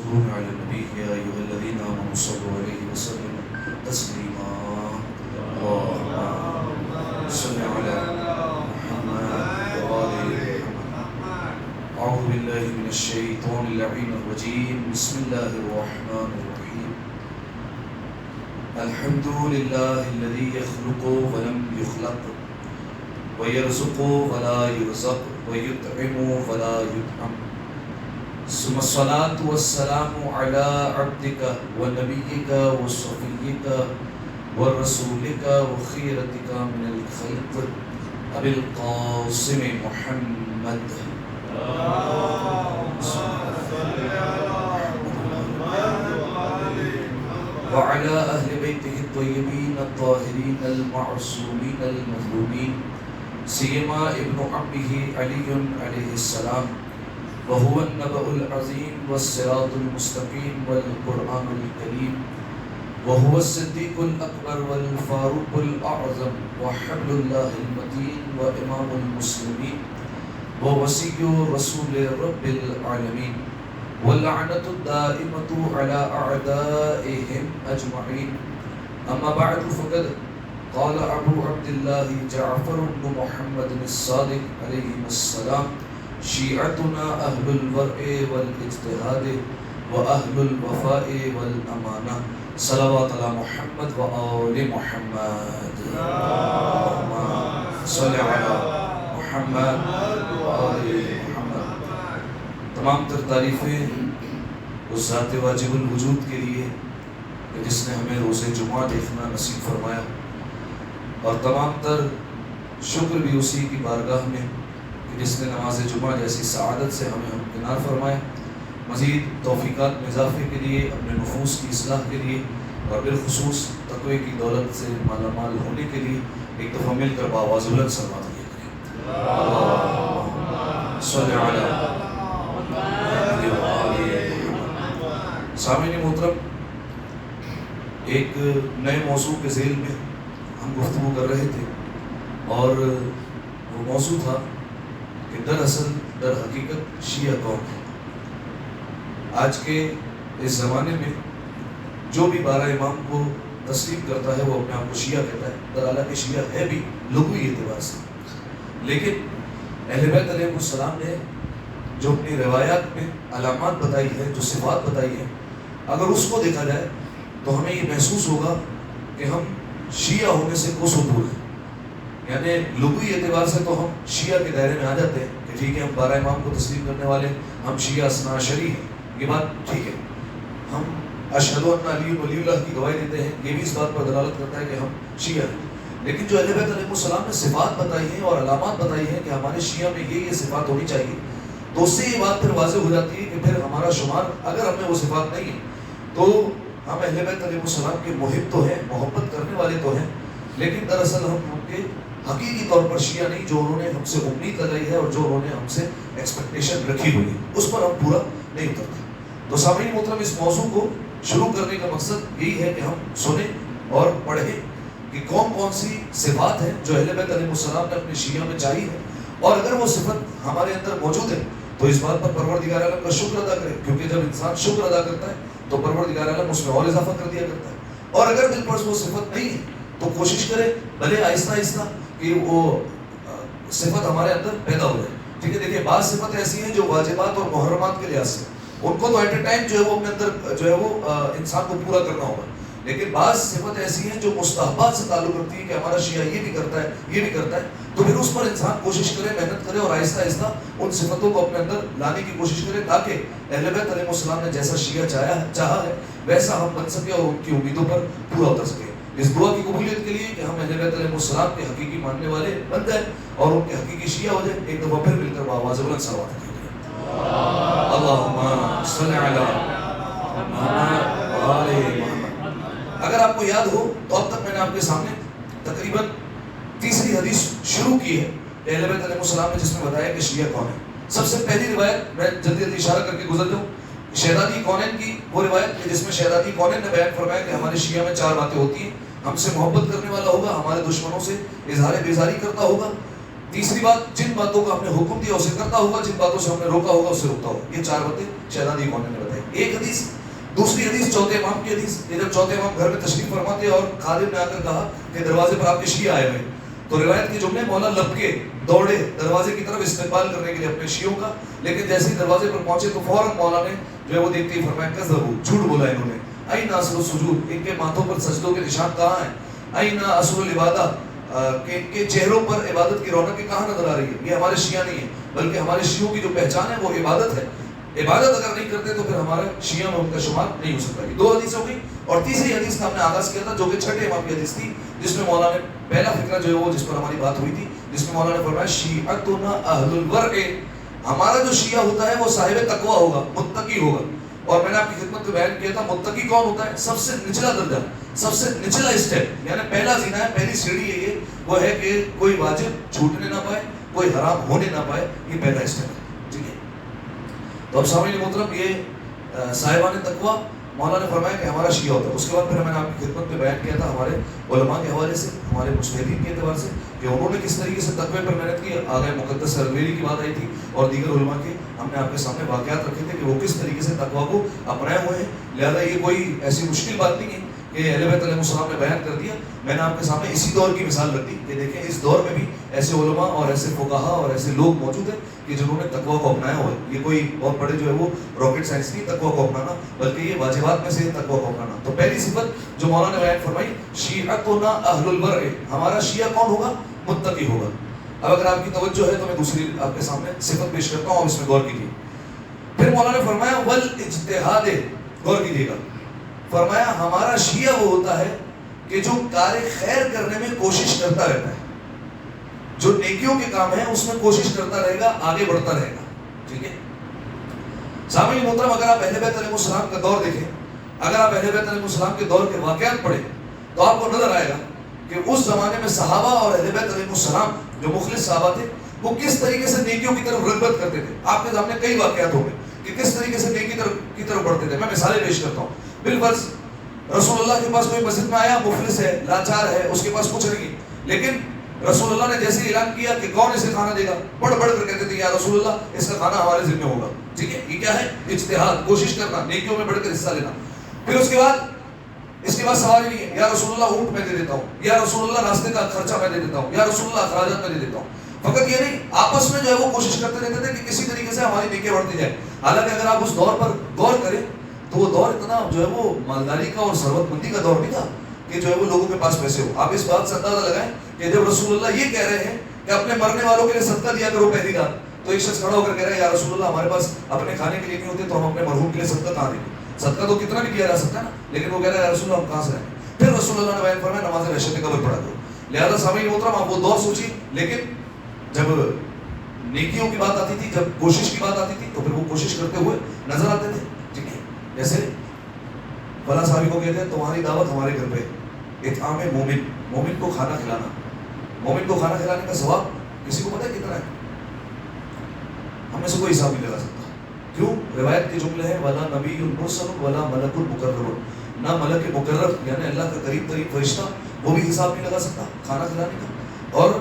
يصلون على النبي يا أيها الذين آمنوا صلوا عليه وسلموا تسليما اللهم صل على محمد وآل محمد. أعوذ بالله من الشيطان اللعين الرجيم. بسم الله الرحمن الرحيم. الحمد لله الذي يخلق ولم يخلق ويرزق ولا يرزق ويطعم ولا يطعم. ثم الصلاة والسلام على عبدك ونبيك وصفيك ورسولك وخيرتك من الخلق أبي القاسم محمد وعلى أهل بيته الطيبين الطاهرين المعصومين المظلومين سيما ابن عمه علي عليه السلام وهو النبأ العظيم والصراط المستقيم والقرآن الكريم وهو الصديق الأكبر والفاروق الأعظم وحبل الله المتين وإمام المسلمين ووصي رسول رب العالمين واللعنة الدائمة على أعدائهم أجمعين. أما بعد فقد قال أبو عبد الله جعفر بن محمد الصادق عليه السلام شيعتنا أهل الورع والاجتهاد وأهل الوفاء والأمانة صلوات على محمد وآل محمد. اللهم صل على محمد وآل محمد. تمام تر تعریفیں اس ذات واجب الوجود کے لیے کہ جس نے ہمیں روز جمعہ دیکھنا نصیب فرمایا، اور تمام تر شکر بھی اسی کی بارگاہ میں کہ جس نے نماز جمعہ جیسی سعادت سے ہمیں ہمکنار فرمایا. مزید توفیقات میں اضافے کے لیے، اپنے نفوس کی اصلاح کے لیے اور بالخصوص تقوی کی دولت سے مالا مال ہونے کے لیے ایک دفعہ مل کر بآواز بلند صلوات کیا کریں. اللہم صل علی محمد وآل محمد. سامعین محترم، ایک نئے موضوع کے ذیل میں ہم گفتگو کر رہے تھے، اور وہ موضوع تھا کہ دراصل در حقیقت شیعہ کون ہے. آج کے اس زمانے میں جو بھی 12 امام کو تسلیم کرتا ہے وہ اپنے آپ کو شیعہ کہتا ہے. در حالانکہ شیعہ ہے بھی لغوی اعتبار سے، لیکن اہل بیت علیہ السلام نے جو اپنی روایات میں علامات بتائی ہے، جو صفات بتائی ہے، اگر اس کو دیکھا جائے تو ہمیں یہ محسوس ہوگا کہ ہم شیعہ ہونے سے کوسوں دور ہیں. یعنی لغوی اعتبار سے تو ہم شیعہ کے دائرے میں آ جاتے ہیں کہ ٹھیک ہے، ہم 12 امام کو تسلیم کرنے والے ہیں، ہم شیعہ اثنا عشری ہیں، یہ بات ٹھیک ہے. ہم اشہد ان علی ولی اللہ کی گواہی دیتے ہیں، یہ بھی اس بات پر دلالت کرتا ہے کہ ہم شیعہ ہیں. لیکن جو اہل بیت علیہ السلام نے صفات بتائی ہیں اور علامات بتائی ہیں کہ ہمارے شیعہ میں یہ صفات ہونی چاہیے، تو اس سے یہ بات پھر واضح ہو جاتی ہے کہ پھر ہمارا شمار، اگر ہم میں وہ صفات نہیں ہے تو ہم اہل بیت علیہ السلام کے محب تو ہیں، محبت کرنے والے تو ہیں، لیکن دراصل ہم ان کے حقیقی طور پر شیعہ نہیں. جو انہوں نے ہم سے امید لگائی ہے اور جو انہوں نے ہم سے ایکسپیکٹیشن رکھی ہوئی ہے، اس پر ہم پورا نہیں اترتے. تو سامعین محترم، اس موضوع کو شروع کرنے کا مقصد یہی ہے کہ ہم سنیں اور پڑھیں کہ کون کون سی صفات ہیں جو اہل بیت علیہ السلام نے اپنے شیعہ میں چاہی ہے، اور اگر وہ صفت ہمارے اندر موجود ہے تو اس بات پر پروردگار عالم کا شکر ادا کرے، کیونکہ جب انسان شکر ادا کرتا ہے تو پروردگار عالم اس میں اور اضافہ کر دیا کرتا ہے. اور اگر بالفرض وہ صفت نہیں ہے تو کوشش کرے بھلے آہستہ آہستہ کہ وہ صفت ہمارے اندر پیدا ہو جائے. ٹھیک ہے، دیکھیے بعض صفت ایسی ہیں جو واجبات اور محرمات کے لحاظ سے ان کو تو ایٹ اے ٹائم جو ہے وہ اپنے اندر جو ہے وہ انسان کو پورا کرنا ہوگا، لیکن بعض صفت ایسی ہیں جو مستحبات سے تعلق رکھتی ہے کہ ہمارا شیعہ یہ بھی کرتا ہے، یہ بھی کرتا ہے، تو پھر اس پر انسان کوشش کرے، محنت کرے اور آہستہ آہستہ ان صفتوں کو اپنے اندر لانے کی کوشش کرے، تاکہ اہل بیت علیہ السلام نے جیسا شیعہ چاہا ہے ویسا ہم بن سکے اور ان کی امیدوں پر پورا اتر سکے. اس دعا کی قبولیت کے لیے کہ ہم اہل بیت علیہ السلام کے حقیقی ماننے والے بن جائیں اور ان کے حقیقی شیعہ ہو جائیں. ایک دفعہ پھر مل کر بآواز بلند صلوات کریں. اللہم صل علی محمد وآل محمد. اگر آپ کو یاد ہو تو اب تک میں نے آپ کے سامنے تقریباً تیسری حدیث شروع کی ہے اہل بیت علیہ السلام نے، جس میں بتایا کہ شیعہ کون ہے. سب سے پہلی روایت میں جلدی جلدی اشارہ کر کے گزر جاؤں، شہزادی کونین کی وہ روایت جس میں شہزادی کونین نے بیان فرمایا کہ ہمارے شیعہ میں 4 باتیں ہوتی ہیں. ہم سے محبت کرنے والا ہوگا، ہمارے دشمنوں سے اظہار بیزاری کرتا ہوگا. تیسری بات، جن باتوں کا ہم نے حکم دیا اسے کرتا ہوگا، جن باتوں سے ہم نے روکا ہوگا اسے روکتا ہوگا. یہ 4 باتیں شہزادی کونین نے بتائی. ایک حدیث. دوسری حدیث چوتھے امام کی حدیث. یہ جب چوتھے امام گھر میں تشریف فرماتے اور خادم نے آ کر کہا کہ دروازے پر آپ کے شیعہ آئے ہوئے, تو روایت کے جملے مولا لپکے دوڑے دروازے کی طرف استقبال کرنے کے لیے اپنے شیعوں کا, لیکن جیسے ہی دروازے پر پہنچے تو فوراً مولا نے جو ہے وہ دیکھتے ہی فرمایا کذبوا, جھوٹ بولا انہوں نے. این اثر السجود, ان کے ماتھوں پر سجدوں کے نشان کہاں ہیں؟ این اثر العبادہ, کہ ان کے چہروں پر عبادت کی رونقیں کہاں نظر آ رہی ہے؟ یہ ہمارے شیعہ نہیں ہے, بلکہ ہمارے شیعوں کی جو پہچان ہے وہ عبادت ہے. عبادت اگر نہیں کرتے تو پھر ہمارے شیعہ میں ان کا شمار نہیں ہو سکتا. یہ دو حدیث ہو گئی. اور تیسری حدیث کا ہم نے آغاز کیا تھا جو کہ چھٹے امام کی حدیث تھی, جس میں مولا نے پہلا فقرہ جو ہے وہ جس پر ہماری بات ہوئی تھی, جس میں مولا نے فرمایا شیعتنا اہل الورع, ہمارا جو شیعہ ہوتا ہے وہ صاحب تقوی ہوگا, متقی ہوگا. اور میں نے آپ کی خدمت میں بیان کیا تھا متقی کون ہوتا ہے؟ سب سے نچلا درجہ, سب سے نچلا اسٹیپ, یعنی پہلا زینہ ہے, پہلی سیڑھی ہے یہ, وہ ہے کہ کوئی واجب چھوٹنے نہ پائے, کوئی حرام ہونے نہ پائے, یہ پہلا اسٹیپ ہے. ٹھیک ہے. تو اب سامعین محترم یہ صاحبان تقوی مولا نے فرمایا کہ ہمارا شیعہ ہوتا ہے. اس کے بعد پھر میں نے آپ کی خدمت میں بیان کیا تھا ہمارے علماء کے حوالے سے, ہمارے مجتہدین کے اعتبار سے, کہ انہوں نے کس طریقے سے تقوی پر محنت کی. آگے مقدس سرگویری کی بات آئی تھی اور دیگر علماء کے ہم نے آپ کے سامنے واقعات رکھے تھے کہ وہ کس طریقے سے تقوی کو اپنائے ہوئے ہیں. لہذا یہ کوئی ایسی مشکل بات نہیں ہے کہ اہل بیت علیہ السلام نے بیان کر دیا. میں نے آپ کے سامنے اسی دور کی مثال رکھ دی کہ دیکھیں اس دور میں بھی ایسے علماء اور ایسے فقہا اور ایسے لوگ موجود ہیں کہ جنہوں نے تقوی کو اپنایا ہوا ہے. یہ کوئی بہت بڑے جو ہے وہ راکٹ سائنس نہیں تقوی کو اپنانا, بلکہ یہ واجبات میں سے تقوی کو اپنانا. تو پہلی صفت جو مولانا نے بیان فرمائی شیعتنا اہل الورع, ہمارا شیعہ کون ہوگا؟ متقی ہوگا. اب اگر آپ کی توجہ ہے تو میں دوسری آپ کے سامنے صفت پیش کرتا ہوں, اور اس میں غور کیجیے. پھر مولانا نے فرمایا والاجتہاد, غور کیجیے گا, فرمایا ہمارا شیعہ وہ ہوتا ہے کہ جو کار خیر کرنے میں کوشش کرتا رہتا ہے, جو نیکیوں کے کام ہیں اس میں کوشش کرتا رہے گا, آگے بڑھتا رہے گا. ٹھیک ہے. سامعین محترم اگر آپ اہل بیت علیہ السلام کا دور دیکھیں, اگر آپ اہل بیت علیہ السلام کے دور کے واقعات پڑھیں تو آپ کو نظر آئے گا کہ اس زمانے میں صحابہ اور اہل بیت علیہ السلام جو مخلص صحابہ تھے وہ کس طریقے سے نیکیوں کی طرف رغبت کرتے تھے. آپ کے سامنے کئی واقعات ہو گئے کہ کس طریقے سے نیکی کی طرف بڑھتے تھے. میں مثالیں پیش کرتا ہوں. بالفرض رسول اللہ کے پاس کوئی مسجد میں آیا, مفلس ہے, لاچار ہے, اس کے پاس کچھ نہیں, لیکن رسول اللہ نے جیسے اعلان کیا کہ کون اسے کھانا دے گا, بڑھ بڑھ کر کہتے تھے یا رسول اللہ اس کا کھانا ہمارے ذمہ ہوگا. ٹھیک ہے. یہ کیا ہے؟ اجتہاد, کوشش کرنا, نیکیوں میں بڑھ کر حصہ لینا. پھر اس کے بعد سوال نہیں ہے یا رسول اللہ اونٹ میں دے دیتا ہوں, یا رسول اللہ راستے کا خرچہ میں دے دیتا ہوں, یا رسول اللہ اخراجات میں دے دیتا ہوں. فقط یہ نہیں, آپس میں جو ہے وہ کوشش کرتے رہتے تھے کہ کسی طریقے سے ہماری نیکیاں بڑھتی جائے. حالانکہ اگر آپ اس دور پر غور کریں تو وہ دور اتنا جو ہے وہ مالداری کا اور ثروت مندی کا دور نہیں تھا کہ جو ہے وہ لوگوں کے پاس پیسے ہو. آپ اس بات سے اندازہ لگائیں کہ جب رسول اللہ یہ کہہ رہے ہیں کہ اپنے مرنے والوں کے لیے صدقہ دیا کرو پہلی رات, تو ایک شخص کھڑا ہو کر کہہ رہا ہے یا رسول اللہ ہمارے پاس اپنے کھانے کے لیے نہیں ہوتے تو ہم اپنے مرحوم کے لیے صدقہ کہاں دیں گے؟ صدقہ تو کتنا بھی کیا جا سکتا ہے نا, لیکن وہ کہہ رہا ہے یا رسول اللہ ہم کہاں سے آئیں گے؟ پھر رسول اللہ نے بیان فرمایا نماز وحشت قبر پڑھا کرو. لہذا سامعین محترم آپ وہ دور سوچیے, لیکن جب نیکیوں کی بات آتی تھی, جب کوشش کی بات آتی تھی تو پھر وہ کوشش کرتے ہوئے نظر آتے تھے. ٹھیک ہے. جیسے فلاں صحابی کو کہتے ہیں تمہاری دعوت ہمارے گھر پہ, اطعام مومن, مومن کو کھانا کھلانا, مومن کو کھانا کھلانے کا ثواب کسی کو پتہ ہے کتنا ہے؟ ہم میں سے کوئی حساب نہیں لگا سکتا. کیوں؟ روایت کے جملے ہیں ولا نبی مرسل ولا ملک مقرب, نہ ملک مقرب یعنی اللہ کا قریب ترین فرشتہ وہ بھی حساب نہیں لگا سکتا کھانا کھلانے کا, اور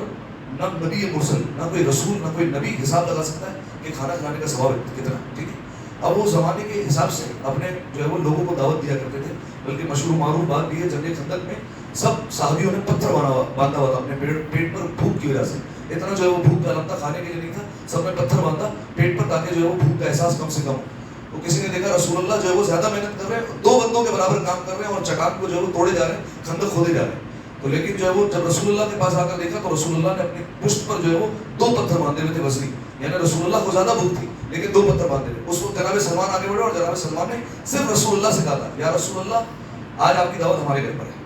نہ نبی مرسل, نہ کوئی رسول, نہ کوئی نبی حساب لگا سکتا ہے کہ کھانا کھلانے کا ثواب کتنا. ٹھیک ہے. اب وہ زمانے کے حساب سے اپنے جو ہے وہ لوگوں کو دعوت دیا کرتے تھے. بلکہ مشہور معروف بات بھی ہے جنگ خندق میں سب صحابیوں نے پتھر باندھا ہوا تھا اپنے پیٹ پر بھوک کی وجہ سے. اتنا جو ہے وہ بھوک کا عالم تھا, کھانے کے لیے نہیں تھا, سب نے پتھر باندھا پیٹ پر تاکہ جو ہے وہ بھوک کا احساس کم سے کم ہو. تو کسی نے دیکھا رسول اللہ جو ہے وہ زیادہ محنت کر رہے ہیں, 2 بندوں کے برابر کام کر رہے ہیں اور چٹان کو جو ہے وہ توڑے جا رہے ہیں, خندق کھودے جا رہے ہیں. تو لیکن جو ہے وہ جب رسول اللہ کے پاس آ کر دیکھا تو رسول اللہ نے اپنی پشت پر جو ہے وہ 2 پتھر باندھے ہوئے تھے وزنی, یعنی رسول اللہ کو زیادہ بھوک تھی لیکن 2 پتھر باندھے ہوئے. اس وقت جناب سلمان آگے بڑھے اور جناب سلمان نے صرف رسول اللہ سے کہا تھا یا رسول اللہ آج آپ کی دعوت ہمارے گھر پر ہے.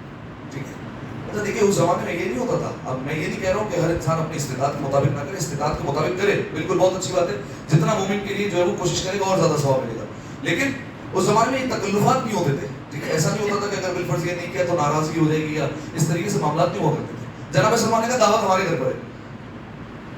ٹھیک ہے. اچھا دیکھیے اس زمانے میں یہ نہیں ہوتا تھا. اب میں یہ نہیں کہہ رہا ہوں کہ ہر انسان اپنی استطاعت کے مطابق نہ کرے, استطاعت کے مطابق کرے, بالکل بہت اچھی بات ہے, جتنا مومن کے لیے جو ہے وہ کوشش کرے گا اور زیادہ ثواب ملے گا. لیکن اس زمانے میں یہ تکلفات نہیں ہوتے تھے. ٹھیک ہے. ایسا نہیں ہوتا تھا کہ اگر بالفرض یہ نہیں کیا تو ناراضگی ہو جائے گی یا اس طریقے سے معاملات نہیں ہوا کرتے تھے. جناب سلمان نے کہا دعوت ہمارے گھر پر ہے.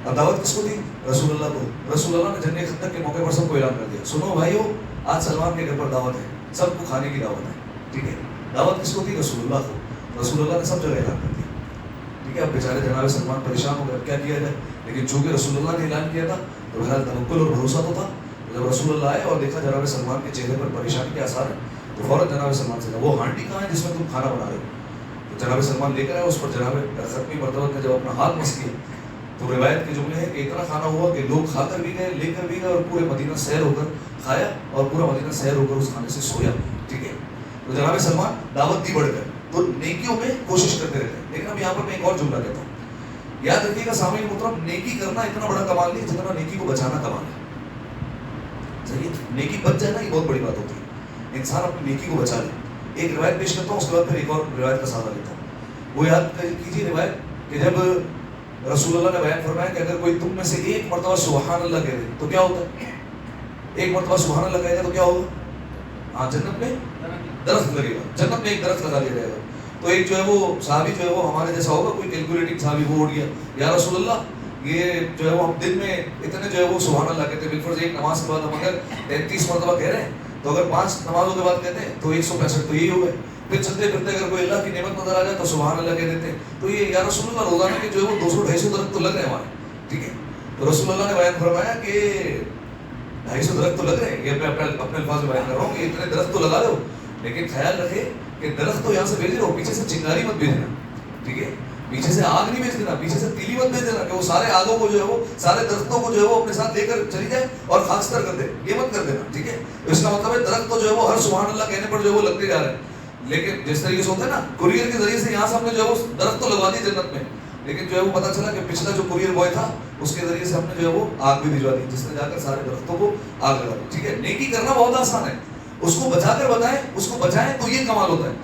اب دعوت کس کو تھی؟ رسول اللہ کو. رسول اللہ نے جنگ خندق کے موقع پر سب کو اعلان کر دیا سنو بھائیو آج سلمان کے گھر پر دعوت ہے, سب کو کھانے کی دعوت ہے. ٹھیک ہے. دعوت کس کو تھی؟ رسول اللہ کو. رسول اللہ نے سب جگہ اعلان کر دیا. ٹھیک ہے. اب بیچارے جناب سلمان پریشان ہو گئے کیا کیا جائے, لیکن چونکہ رسول اللہ نے اعلان کیا تھا تو بہرحال توکل اور بھروسہ تو تھا. جب رسول اللہ آئے اور دیکھا جناب سلمان کے چہرے پر پریشانی کے آثار ہیں تو فوراً جناب سلمان سے کہا وہ ہانڈی کہاں ہے جس میں تم کھانا بنا رہے ہو؟ تو جناب سلمان لے کر آئے، اس پر جناب ختمی مرتبہ نے جب اپنا ہاتھ مس کیا تو روایت کے جملے ہیں کہ اتنا کھانا ہوا کہ لوگ کھا کر بھی گئے، لے کر بھی گئے، اور پورے مدینہ سیر ہو کر کھایا اور پورا مدینہ سیر ہو کر اس کھانے سے سویا. ٹھیک ہے، تو جناب سلمان دعوت دی بڑھ کر، تو نیکیوں میں کوشش کرتے رہتے ہیں. لیکن اب یہاں پر میں ایک اور جملہ کہتا ہوں، یاد رکھیے گا سامعین محترم، نیکی کرنا اتنا بڑا کمال نہیں جتنا نیکی کو بچانا کمال ہے. صحیح، نیکی بچ جائے نا یہ بہت بڑی بات ہوتی ہے، انسان اپنی نیکی کو بچا لے. ایک روایت پیش کرتا ہوں، اس کے بعد پھر ایک اور روایت کا سہارا لیتا ہوں. وہ یاد کیجیے روایت کہ جب رسول اللہ نے بیان فرمایا کہ اگر کوئی تم میں سے ایک مرتبہ سبحان اللہ کہہ دے تو کیا ہوتا ہے؟ ایک مرتبہ سبحان اللہ کہے گا تو کیا ہوگا؟ ہاں، جنت میں درخت لگے گا، جنت میں ایک درخت لگا دیا جائے گا. تو ایک جو ہے وہ صحابی جو ہے وہ ہمارے جیسا ہوگا، کوئی کیلکولیٹنگ صحابی، وہ اٹھ گیا، یا رسول اللہ یہ جو ہے وہ ہم دن میں اتنے جو ہے وہ سبحان اللہ کہتے ہیں، بالفرض ایک نماز کے بعد ہم اگر 33 مرتبہ کہہ رہے ہیں تو اگر 5 نمازوں کے بعد کہتے ہیں تو 165 تو یہی ہو گئے. پھر چلتے پھرتے اگر کوئی اللہ کی نعمت نظر آ جائے تو سبحان اللہ کہہ دیتے ہیں. تو یہ یا رسول اللہ روزانہ کے جو ہے وہ 200-250 درخت تو لگ رہے ہیں ہمارے. ٹھیک ہے، تو رسول اللہ نے بیان فرمایا کہ 250 درخت تو لگ رہے ہیں، یہ میں اپنے الفاظ میں بیان کر رہا ہوں کہ اتنے درخت تو لگا رہے ہو، لیکن خیال رکھے کہ درخت تو یہاں سے بھیج رہے ہو، پیچھے سے چنگاری مت بھیجنا. ٹھیک ہے، پیچھے سے آگ نہیں بھیج دینا، پیچھے سے تیلی مت بھیج دینا کہ وہ سارے آگوں کو جو ہے وہ سارے درختوں کو جو ہے وہ اپنے ساتھ لے کر چلی جائے اور خاکستر کر دے، یہ مت کر دینا. ٹھیک ہے، تو اس کا مطلب ہے درخت تو جو ہے وہ ہر سبحان اللہ کہنے پر جو ہے وہ لگتے جا رہے ہیں. لیکن جس طریقے سے ہوتا ہے نا کوریئر کے ذریعے سے یہاں سے ہم نے جو ہے وہ درخت تو لگوا دی جنت میں، لیکن جو ہے وہ پتہ چلا کہ پچھلا جو کوریئر بوائے تھا اس کے ذریعے سے ہم نے جو ہے وہ آگ بھی بھجوا دی، جس نے جا کر سارے درختوں کو آگ لگا دی. ٹھیک ہے، نیکی کرنا بہت آسان ہے، اس کو بچا کر بتائیں، اس کو بچائیں تو یہ کمال ہوتا ہے.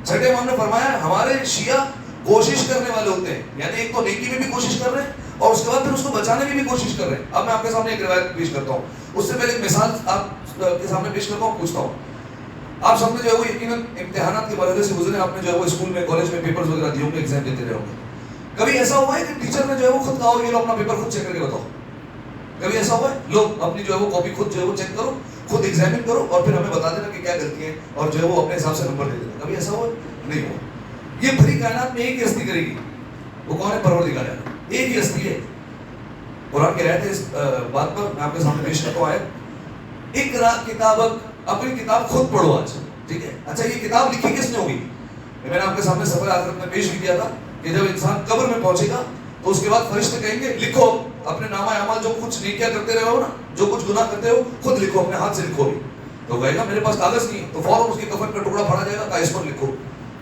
چھٹے امام نے فرمایا ہمارے شیعہ کوشش کرنے والے ہوتے ہیں، یعنی ایک تو نیکی میں بھی کوشش کر رہے ہیں اور اس کے بعد پھر اس کو بچانے میں بھی کوشش کر رہے ہیں. اب میں آپ کے سامنے ایک روایت پیش کرتا ہوں، اس سے پہلے ایک مثال آپ کے سامنے پیش کرتا ہوں، پوچھتا ہوں. آپ سب نے جو ہے وہ یقیناً امتحانات کے مرحلے سے گزرے، آپ نے جو ہے وہ اسکول میں کالج میں پیپرز وغیرہ دیے ہوں گے، ایگزام دیتے رہے ہوں گے. کبھی ایسا ہوا ہے کہ ٹیچر نے جو ہے وہ خود کہا ہو یہ لو اپنا پیپر خود چیک کر کے بتاؤ؟ کبھی ایسا ہوا ہے؟ لو اپنی جو ہے وہ کاپی خود جو ہے وہ چیک کرو، خود ایگزامن کرو اور پھر ہمیں بتا دینا کہ کیا غلطی ہے اور جو ہے وہ اپنے حساب سے نمبر دے دینا. کبھی ایسا ہوا؟ نہیں ہوا. یہ بھری کائنات میں ایک ہی ہستی کرے گی، وہ کون ہے؟ پروردگار ہے. ایک ہی ہستی ہے. قرآن کی آیت ہے اس بات پر، میں آپ کے سامنے پیش کرتا ہوں آیت، اقرا کتابک، اپنی کتاب خود پڑھو آج. ٹھیک ہے، اچھا یہ کتاب لکھی کس نے ہوگی؟ میں نے آپ کے سامنے سفر آخرت میں پیش بھی کیا تھا کہ جب انسان قبر میں پہنچے گا تو اس کے بعد فرشتے کہیں گے لکھو اپنے نامہ اعمال، جو کچھ نیکیاں کرتے رہے ہو نا، جو کچھ گناہ کرتے ہو خود لکھو، اپنے ہاتھ سے لکھو بھی. تو کہے گا میرے پاس کاغذ نہیں ہے، تو فوراً اس کی کفن کا ٹکڑا پھاڑا جائے گا، کہا اس پر لکھو.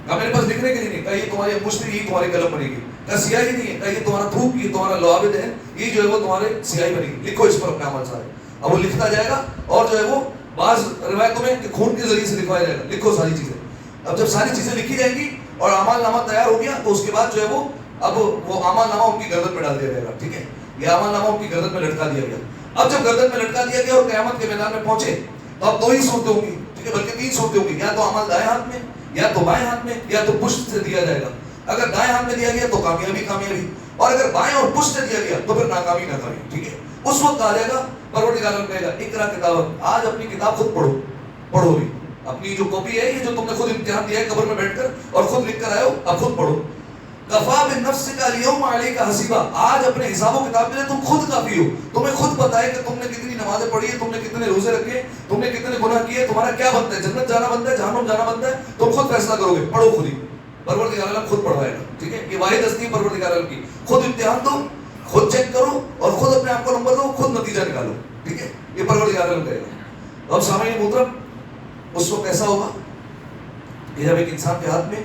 کہا میرے پاس لکھنے کے لیے نہیں، کہا یہ تمہاری مشت یہی تمہاری قلم بنے گی. کہا سیاہی نہیں ہے، کہا یہ تمہارا تھوک، یہ تمہارا لعابد ہے، یہ جو ہے وہ تمہارے سیاہی بنے گی، لکھو اس پر اپنے عمل سارے. اب وہ لکھتا جائے گا اور جو ہے وہ بعض روایتوں میں کہ خون کے ذریعے سے لکھوایا جائے گا، لکھو ساری چیزیں. اب جب ساری چیزیں لکھی جائیں گی اور اعمال نامہ تیار ہو گیا تو اس کے بعد جو ہے وہ اب وہ اعمال نامہ ان کی گردن میں ڈال دیا جائے گا. ٹھیک ہے، یہ اعمال نامہ ان کی گردن میں لٹکا دیا گیا. اب جب گردن میں لٹکا دیا گیا اور قیامت کے میدان میں پہنچے تو اب 2 ہی صورتیں ہوں گی. ٹھیک ہے، بلکہ 3 صورتیں ہوں گی، یا تو اعمال دائیں ہاتھ میں، یا تو بائیں ہاتھ میں، یا تو پشت سے دیا جائے گا. اگر دائیں ہاتھ میں دیا گیا تو کامیابی کامیابی، اور اگر بائیں اور پشت سے دیا گیا تو پھر ناکامی ناکامی. ٹھیک ہے، اس وقت کہا جائے گا، پروردگار عالم کہے گا اقرا کتابک، آج اپنی کتاب خود پڑھو. پڑھو بھی اپنی جو کاپی ہے، یہ جو تم نے خود امتحان دیا ہے قبر میں بیٹھ کر اور خود لکھ کر آئے ہو، اب خود پڑھو. کفا بنفسک الیوم علیک حسیبا، آج اپنے حساب و کتاب میں تم خود کافی ہو. تمہیں خود پتہ ہے کہ تم نے کتنی نمازیں پڑھی ہیں، تم نے کتنے روزے رکھے، تم نے کتنے گناہ کیے، تمہارا کیا بنتا ہے، جنت جانا بنتا ہے، جہنم جانا بنتا ہے، تم خود فیصلہ کرو گے. پڑھو خود ہی، پروردگار عالم خود پڑھوائے گا. ٹھیک ہے، یہ واحد ہستی ہے پروردگار عالم کی. خود امتحان دو، خود چیک کرو اور خود اپنے آپ کو نمبر دو، خود نتیجہ نکالو. ٹھیک ہے، یہ پروردگار عالم کہے گا. اب سامعین محترم، اس وقت ایسا ہوگا کہ جب ایک انسان کے ہاتھ میں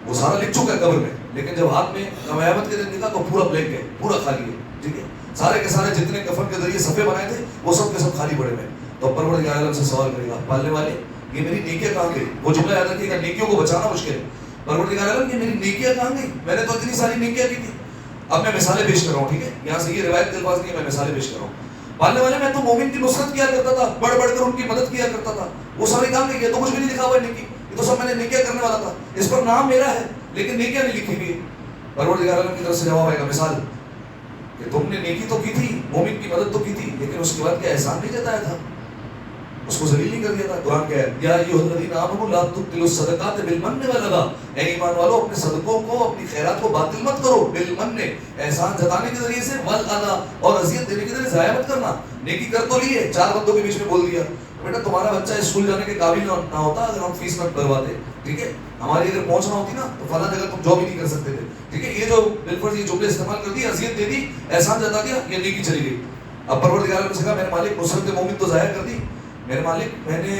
وہ سارا لکھ چکا ہے قبر میں، لیکن جب ہاتھ میں قیامت کے دن نکلا تو پورا بلینک ہے، پورا خالی ہے. ٹھیک ہے، سارے کے سارے جتنے کفن کے ذریعے صفحے بنائے تھے وہ سب کے سب خالی پڑے ہوئے. تو پروردگار عالم سے سوال کرے گا، پالنے والے یہ میری نیکیاں کہاں گئی؟ وہ جملہ یاد رکھیے گا، نیکیوں کو بچانا مشکل ہے. پروردگار عالم یہ میری نیکیاں کہاں گئی؟ میں نے تو اتنی ساری نیکیاں کی تھی. اب میں مثالیں پیش کر رہا ہوں. ٹھیک ہے، یہاں سے یہ روایت کے الفاظ نہیں ہے، میں مثالیں پیش کر رہا ہوں. پالنے والے میں تو مومن کی نصرت کیا کرتا تھا، بڑھ بڑھ کر ان کی مدد کیا کرتا تھا. وہ ساری کام نہیں کیا، تو کچھ بھی نہیں لکھا ہوا ہے نیکی، یہ تو سب میں نے نیکیاں کرنے والا تھا، اس پر نام میرا ہے لیکن نیکیاں نہیں لکھی ہوئی. پروردگار عالم کی طرف سے جواب آئے گا، مثال کہ تم نے نیکی تو کی تھی، مومن کی مدد تو کی تھی، لیکن اس کے بعد کیا احسان نہیں جتایا تھا؟ اس کو ذلیل نہیں کر دیا تھا. قرآن کہہ یا ایھا الذین آمنوا لا تبطلوا الصدقات بالمن والاذی, اے ایمان والو اپنے صدقوں کو اپنی خیرات کو باطل مت کرو, بالمن احسان جتانے کے ذریعے سے, والاذی اور اذیت دینے کے ذریعے ضائع مت کرنا. نیکی کر تو لی ہے, 4 بندوں کے بیچ میں بول دیا بیٹا تمہارا بچہ اسکول جانے کے قابل نہ ہوتا اگر ہم فیس نہ بھرواتے, ٹھیک ہے, ہماری اگر پہنچنا ہوتی نا تو فلاں جگہ تم جاب ہی نہیں کر سکتے تھے, ٹھیک ہے. یہ جو بالفرض یہ جملے استعمال کر دی, اذیت دے دی, احسان جتا دیا, یہ نیکی چلی گئی. اب پروردگار نے کہا میرے مالک نصرت مومن تو ضائع کر دی, میرے مالک میں نے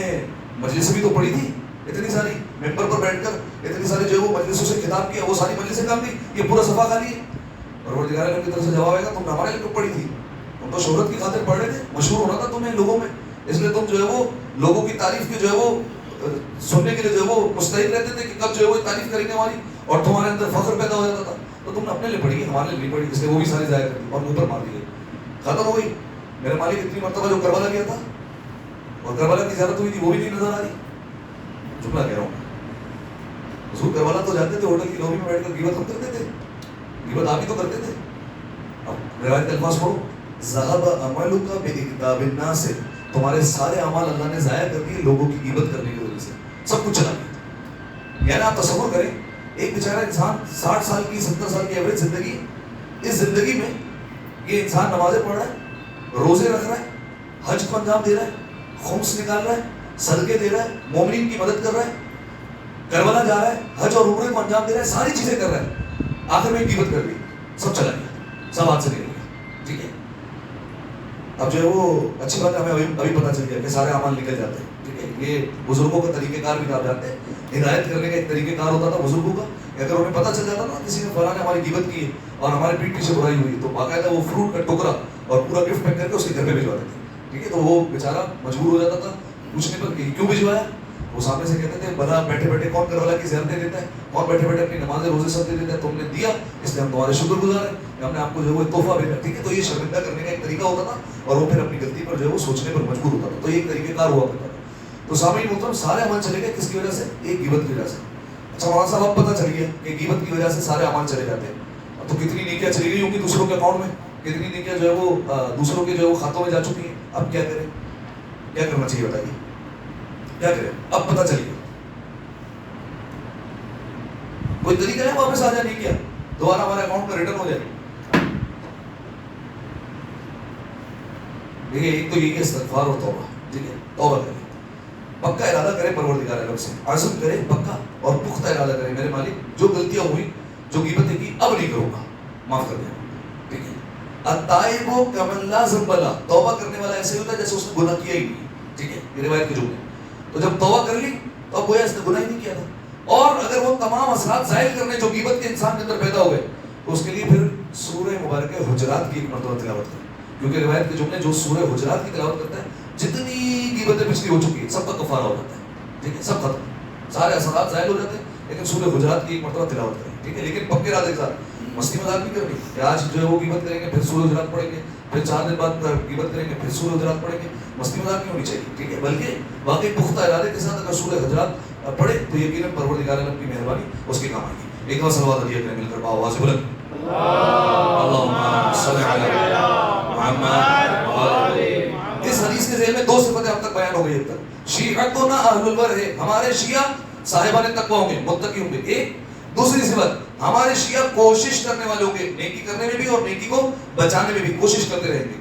مجلس بھی تو پڑھی تھی اتنی ساری, ممبر پر بیٹھ کر اتنی ساری جو وہ مجلسوں سے خطاب کیا, وہ ساری مجلسیں کام کی, یہ پورا صفحہ خالی ہے. پروردگار نے کی طرف سے جواب آئے گا تم نے ہمارے لیے کیوں پڑھی تھی, تم تو شہرت کی خاطر پڑھ رہے تھے, مشہور ہونا تھا تمہیں لوگوں میں, اس لیے تم جو ہے وہ لوگوں کی تعریف کی جو ہے وہ سننے کے لیے جو ہے وہ مستعد رہتے تھے کہ کب جو ہے وہ تعریف کریں گے ہماری, اور تمہارے اندر فخر پیدا ہو جاتا تھا. تو تم نے اپنے لیے پڑھی, ہمارے لیے نہیں پڑھی, اس لیے وہ بھی ساری ضائع کر دی اور منہ پر مار دی گئی, ختم ہو گئی. میرے مالک اتنی مرتبہ جو کربلا گیا تھا اور کربلا کی زیارت ہوئی تھی وہ بھی نہیں نظر آ رہی. جملہ کہہ رہا ہوں حضور کربلا تو جاتے تھے, ہوٹل کی لوبی میں بیٹھ کر غیبت ہم کرتے تھے, غیبت آپ ہی تو کرتے تھے. اب روایت کے الفاظ پڑھو, ذهب عملک باکتاب الناس, تمہارے سارے اعمال اللہ نے ضائع کر دیے لوگوں کی غیبت کرنے کی وجہ سے, سب کچھ چلا گیا. یعنی آپ تصور کریں ایک بیچارہ انسان 60 سال کی 70 سال کی ایوریج زندگی, اس زندگی میں یہ انسان نمازیں پڑھ رہا ہے, روزے رکھ رہا ہے, حج کو انجام دے رہا ہے, خمس نکال رہا ہے, صدقے دے رہا ہے, مومنین کی مدد کر رہا ہے, کربلا جا رہا ہے, حج اور عمرے کو انجام دے رہا ہے, ساری چیزیں کر رہا ہے, آخر میں غیبت کر دی, سب چلا گیا, سب ہاتھ سے نکل گیا, ٹھیک ہے. اب جو ہے وہ اچھی بات ہے, ہمیں ابھی پتہ چل گیا کہ سارے اعمال نکل جاتے ہیں, ٹھیک ہے. یہ بزرگوں کا طریقہ کار بھی آپ جانتے ہیں, ہدایت کرنے کا ایک طریقہ کار ہوتا تھا بزرگوں کا, کہ اگر انہیں پتہ چل جاتا نا کسی نے فلاں نے ہماری غیبت کی ہے اور ہمارے پیٹھ پیچھے برائی ہوئی, تو باقاعدہ وہ فروٹ کا ٹکڑا اور پورا گفٹ پیک کر کے اس کے گھر پہ بھجوا دیتے, ٹھیک ہے. تو وہ بیچارہ مجبور ہو جاتا تھا پوچھنے پر کہ کیوں بھجوایا, وہ سامنے سے کہتے تھے بھلا بیٹھے بیٹھے کون کربلا کی زیارتیں دیتا ہے, کون بیٹھے بیٹھے اپنی نمازیں روزے سب دے دیتا ہے, تم نے دیا اس لیے ہم تمہارے شکر گزار ہیں کہ ہم نے آپ کو جو ہے وہ تحفہ بھیجا, ٹھیک ہے. تو یہ شرمندہ کرنے کا ایک طریقہ ہوتا تھا اور وہ پھر اپنی غلطی پر جو ہے وہ سوچنے پر مجبور ہوتا تھا, تو یہ ایک طریقہ کار ہوا کرتا تھا. تو سامعین محترم سارے عمل چلے گئے کس کی وجہ سے, ایک غیبت کی وجہ سے. اچھا مولانا صاحب اب پتہ چل گیا کہ غیبت کی وجہ سے سارے اعمال چلے جاتے ہیں, تو کتنی نیکیاں چلی گئی ہوں گی دوسروں کے اکاؤنٹ میں, کتنی نیکیاں جو ہے وہ دوسروں کے جو ہے وہ کھاتوں میں جا چکی ہیں. اب کیا کریں, کیا کرنا چاہیے بتائیے, کیا کریں, اب پتہ چل گیا. کوئی طریقہ ہے واپس آ جائے نیکیاں دوبارہ ہمارے اکاؤنٹ میں ریٹرن ہو جائے. دیکھیے ایک تو یہ کہ استغفار اور توبہ, ٹھیک ہے, توبہ کریں, پکا ارادہ کرے پروردگار عالم سے, عزم کرے پکا اور پختہ ارادہ کرے میرے مالک جو غلطیاں ہوئی, جو غیبتیں کی اب نہیں کروں گا, معاف کر دیں, ٹھیک ہے. التائب کمن لا ذنب لہ, توبہ کرنے والا ایسے ہوتا ہے جیسے اس نے گناہ کیا ہی نہیں, ٹھیک ہے. یہ روایت کے جملے. تو جب توبہ کر لی تو اب گویا اس نے گناہ ہی نہیں کیا تھا, اور اگر وہ تمام اثرات ظاہر کرنے جو غیبت کے انسان کے اندر پیدا ہوئے تو اس کے لیے پھر سورہ مبارکہ حجرات کی ایک مرتبہ تلاوت کریں, کیونکہ روایت کے جملے جو سورہ حجرات کی تلاوت کرتا ہے جتنی غیبتیں پچھلی ہو چکی ہیں سب کا کفارہ ہو جاتا ہے, ٹھیک ہے, سب ختم, سارے اثرات ظاہر ہو جاتے ہیں. لیکن سورہ حجرات کی ایک مرتبہ تلاوت کریں, ٹھیک ہے, لیکن پکے ارادے کے ساتھ, مستی مذاق نہیں کرنی کہ آج جو ہے وہ غیبت کریں گے پھر سورہ حجرات پڑھیں گے, پھر 4 دن بعد غیبت کریں گے پھر سورہ حجرات پڑھیں گے, مستی مذاق نہیں ہونی چاہیے, ٹھیک ہے. بلکہ واقعی پختہ ارادے کے ساتھ اگر سورہ حجرات پڑھے تو یقیناً پروردگار عالم کی مہربانی اس کے کام آئے گی. ایک اور صلوات علیہ کریں مل کر آواز بلند, اللہم صلی علی محمد وعلی. اس حدیث کے ذیل میں 2 صفتیں اب تک بیان ہو گئی. اب تک شیعتنا اہل البر ہے, ہمارے شیعہ صاحبان تقوی ہوں گے, متقی ہوں گے. ایک دوسری صفت ہمارے شیعہ کوشش کرنے والے ہوں گے, نیکی کرنے میں بھی اور نیکی کو بچانے میں بھی کوشش کرتے رہیں گے.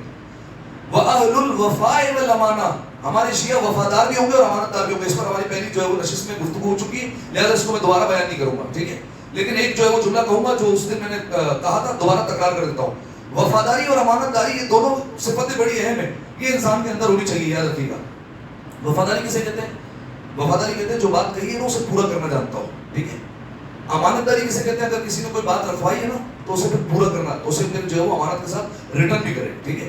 وَأَهْلُ الْوَفَاءِ وَالْأَمَانَةِ, ہمارے شیعہ وفادار بھی ہوں گے اور امانت دار بھی ہوں گے. اس پر ہماری پہلی جو ہے وہ نشست میں گفتگو ہو چکی ہے, لہذا اس کو میں دوبارہ بیان نہیں کروں گا, ٹھیک ہے. لیکن ایک جو ہے وہ جملہ کہوں گا جو اس دن میں نے کہا تھا, دوبارہ تکرار کر دیتا ہوں. وفاداری اور امانت داری یہ دونوں صفتیں بڑی اہم ہیں, یہ انسان کے اندر ہونی چاہیے, یاد رکھیے گا. وفاداری کسے کہتے ہیں, وفاداری کہتے ہیں جو بات کہی ہے نا اسے پورا کرنا جانتا ہو, ٹھیک ہے. امانت داری کسے کہتے ہیں, اگر کسی نے کوئی بات رکھوائی ہے نا تو اسے پھر پورا کرنا, اسے پھر جو ہے وہ امانت کے ساتھ ریٹرن بھی کرے, ٹھیک ہے.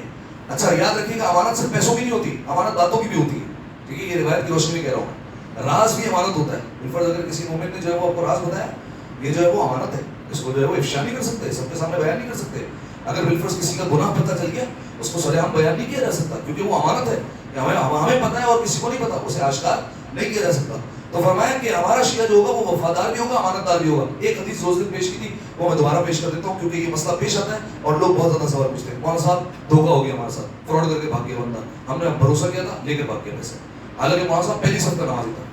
اچھا یاد رکھیے گا امانت صرف پیسوں کی نہیں ہوتی, امانت باتوں کی بھی ہوتی ہے, ٹھیک ہے. یہ روایت کی روشنی میں کہہ رہا ہوں, راز بھی امانت ہوتا ہے. بالفرض اگر کسی مومن نے جو ہے وہ آپ کو راز بتایا, یہ جو ہے وہ امانت ہے, اس کو جو ہے وہ افشا نہیں کر سکتے, سب کے سامنے بیان نہیں کر سکتے. اگر بالفرض کسی کا گناہ پتہ چل گیا اس کو سرعام بیان نہیں کیا جا سکتا, کیونکہ وہ امانت ہے, ہمیں پتہ ہے اور کسی کو نہیں پتا, اسے آشکار نہیں کیا جا سکتا. تو فرمایا کہ ہمارا شیعہ جو ہوگا وہ وفادار بھی ہوگا, امانت دار بھی ہوگا. ایک حدیث روز دن پیش کی تھی, وہ میں دوبارہ پیش کر دیتا ہوں کیونکہ یہ مسئلہ پیش آتا ہے اور لوگ بہت زیادہ سوال پوچھتے ہیں, مولانا صاحب دھوکہ ہو گیا ہمارے ساتھ, فراڈ کر کے بھاگ گیا بندہ, ہم نے بھروسہ کیا تھا لے کے بھاگ گیا پیسے. حالانکہ مولان صاحب پہلی صف کا نمازی تھا.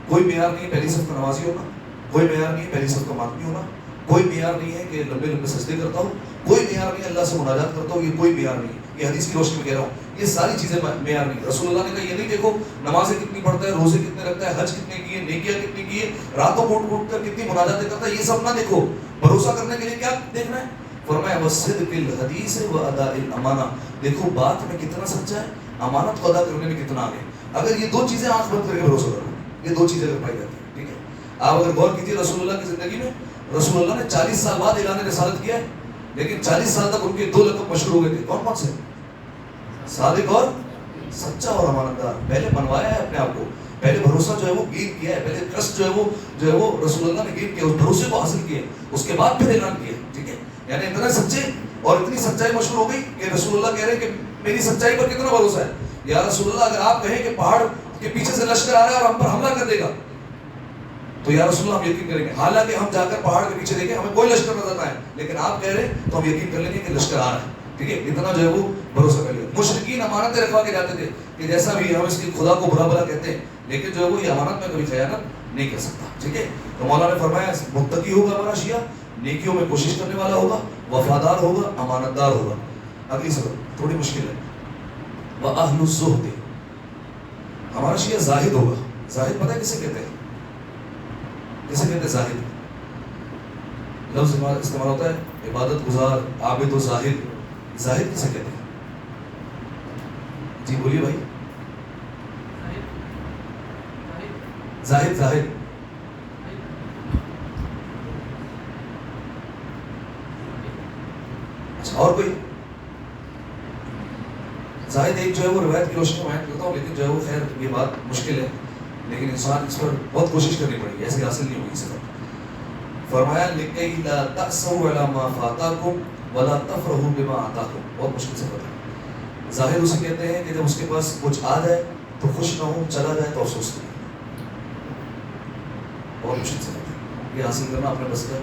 کوئی معیار نہیں ہے پہلی صف کا نمازی ہونا, کوئی معیار نہیں ہے پہلی صف کا ماتمی ہونا, کوئی معیار نہیں ہے کہ لمبے لمبے سجدے کرتا ہوں, کوئی معیار نہیں ہے اللہ سے مناجات کرتا ہوں, یہ کوئی معیار نہیں ہے. یہ حدیث کی روشنی میں کہہ رہا ہوں, یہ ساری چیزیں معیار نہیں. رسول اللہ نے کہا یہ نہیں دیکھو نمازیں کتنی پڑھتا ہے, روزے کتنے رکھتا ہے, حج کتنے کیے, نیکیاں کتنی کی ہے, راتوں کو اٹھ کر کتنی مناجاتیں کرتا ہے, یہ سب نہ دیکھو. بھروسہ کرنے کے لیے کیا دیکھنا ہے؟ فرمایا وصدق الحدیث و اداء الامانہ, دیکھو بات میں کتنا سچا ہے, امانت کو ادا کرنے میں کتنا آگے. اگر یہ دو چیزیں آنکھ بند کر کے بھروسہ کرو, یہ دو چیزیں اگر پائی جاتی ہیں, ٹھیک ہے. آپ اگر غور کیجیے رسول اللہ کی زندگی میں, رسول اللہ نے 40 سال بعد اعلان رسالت کیا ہے, لیکن 40 سال تک ان کے 2 لقب مشہور ہو گئے تھے. کون کون سے؟ صادق اور سچا اور امانتدار. پہلے بنوایا ہے اپنے آپ کو, پہلے بھروسہ جو ہے وہ گین کیا ہے, پہلے ٹرسٹ جو ہے وہ رسول اللہ نے گین کیا, اس بھروسے کو حاصل کیا, اس کے بعد پھر اعلان کیا, ٹھیک ہے. یعنی اتنا سچے اور اتنی سچائی مشہور ہو گئی کہ رسول اللہ کہہ رہے ہیں کہ میری سچائی پر کتنا بھروسہ ہے. یا رسول اللہ اگر آپ کہیں کہ پہاڑ کے پیچھے سے لشکر آ رہا ہے اور ہم پر حملہ کر دے گا تو یا رسول اللہ ہم یقین کریں گے, حالانکہ ہم جا کر پہاڑ کے پیچھے دیکھیں ہمیں کوئی لشکر نظر نہ آئے, لیکن آپ کہہ رہے ہیں تو ہم یقین کر لیں گے کہ لشکر آ رہا ہے, ٹھیک ہے. اتنا جو ہے وہ بھروسہ کر لیا. مشرکین امانتیں رکھوا کے جاتے تھے کہ جیسا بھی ہم اس کی خدا کو برا بھلا کہتے ہیں, لیکن جو ہے وہ یہ امانت میں کبھی خیانت نہیں کر سکتا, ٹھیک ہے. تو مولا نے فرمایا متقی ہوگا ہمارا شیعہ, نیکیوں میں کوشش کرنے والا ہوگا, وفادار ہوگا, امانتدار ہوگا. اگلی سبق تھوڑی مشکل ہے. وَأَهْلُ الزُّهْدِ, ہمارا شیعہ زاہد ہوگا. زاہد پتہ ہے کسے کہتے ہیں؟ کسے کہتے ہیں زاہد؟ لفظ استعمال ہوتا ہے عبادت گزار, عابد و زاہد. زاہد کسے کہتے ہیں؟ جی بولیے بھائی. زاہد زاہد اچھا, اور کوئی؟ زاہد ایک جو ہے وہ روایت کی روشنی میں بیان کرتا ہوں, لیکن جو ہے وہ خیر یہ بات مشکل ہے, لیکن انسان اس پر بہت کوشش کرنی پڑے گی, ایسے حاصل نہیں ہوگی صفت. فرمایا لِكَيْ لَا تَأْسَوْا عَلَىٰ مَا فَاتَاكُمْ وَلَا تَفْرَحُوا بِمَا آتَاكُمْ. بہت مشکل صفت ہے. ظاہر اسے کہتے ہیں کہ جب اس کے پاس کچھ آ جائے تو خوش نہ ہو, چلا جائے تو افسوس کرے. بہت مشکل صفت ہے, یہ حاصل کرنا اپنے بس کا